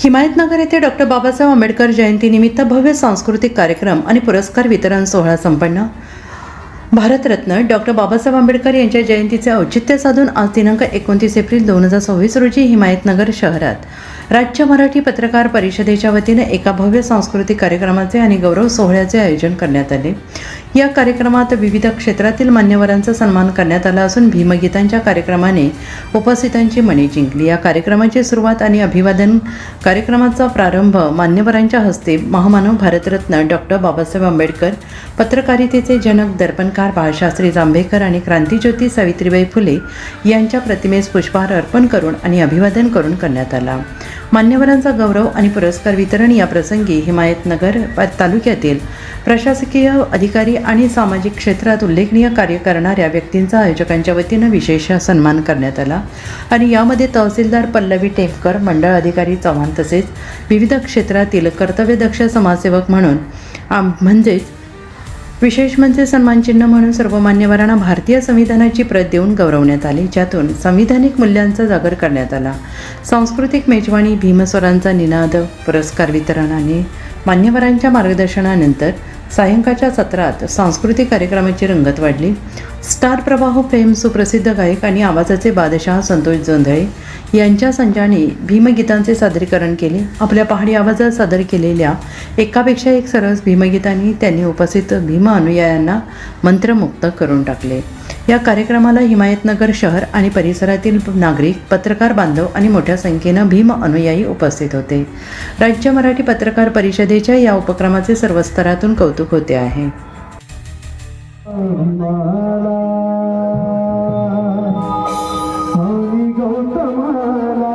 हिमायतनगर येथे डॉक्टर बाबासाहेब आंबेडकर जयंतीनिमित्त भव्य सांस्कृतिक कार्यक्रम आणि पुरस्कार वितरण सोहळा संपन्न। भारतरत्न डॉक्टर बाबासाहेब आंबेडकर यांच्या जयंतीचे औचित्य साधून आज दिनांक 29 एप्रिल 2026 रोजी हिमायतनगर शहरात राज्य मराठी पत्रकार परिषदेच्या वतीने एका भव्य सांस्कृतिक कार्यक्रमाचे आणि गौरव सोहळ्याचे आयोजन करण्यात आले। या कार्यक्रमात विविध क्षेत्रातील मान्यवरांचा सन्मान करण्यात आला असून भीमगीतांच्या कार्यक्रमाने उपस्थितांची मने जिंकली। या कार्यक्रमाची सुरुवात आणि अभिवादन कार्यक्रमाचा प्रारंभ मान्यवरांच्या हस्ते महामानव भारतरत्न डॉक्टर बाबासाहेब आंबेडकर, पत्रकारितेचे जनक दर्पणकार बाळशास्त्री जांभेकर आणि क्रांतिज्योती सावित्रीबाई फुले यांच्या प्रतिमेस पुष्पहार अर्पण करून आणि अभिवादन करून करण्यात आला। मान्यवरांचा गौरव आणि पुरस्कार वितरण या प्रसंगी हिमायतनगर तालुक्यातील प्रशासकीय अधिकारी आणि सामाजिक क्षेत्रात उल्लेखनीय कार्य करणाऱ्या व्यक्तींचा आयोजकांच्या वतीनं विशेष सन्मान करण्यात आला आणि यामध्ये तहसीलदार पल्लवी टेमकर, मंडळ अधिकारी चव्हाण तसेच विविध क्षेत्रातील कर्तव्यदक्ष समाजसेवक म्हणून विशेष म्हणजे सन्मानचिन्ह म्हणून सर्व मान्यवरांना भारतीय संविधानाची प्रत देऊन गौरवण्यात आले, ज्यातून संविधानिक मूल्यांचा जागर करण्यात आला। सांस्कृतिक मेजवानी, भीमस्वरांचा निनाद, पुरस्कार वितरण आणि मान्यवरांच्या मार्गदर्शनानंतर सायंकाळच्या सत्रात सांस्कृतिक कार्यक्रमाची रंगत वाढली। स्टार प्रवाह फेम सुप्रसिद्ध गायक आणि आवाजाचे बादशाह संतोष जोंधळे यांच्या संचाने भीमगीतांचे सादरीकरण केले। आपल्या पहाडी आवाजात सादर केलेल्या एकापेक्षा एक सरस भीमगीतांनी त्यांनी उपस्थित भीम अनुयायांना मंत्रमुग्ध करून टाकले। या कार्यक्रमाला हिमायतनगर शहर आणि परिसरातील नागरिक, पत्रकार बांधव आणि मोठ्या संख्येनं भीम अनुयायी उपस्थित होते। राज्य मराठी पत्रकार परिषदेच्या या उपक्रमाचे सर्व स्तरातून कौतुक होते आहे। गौतमाला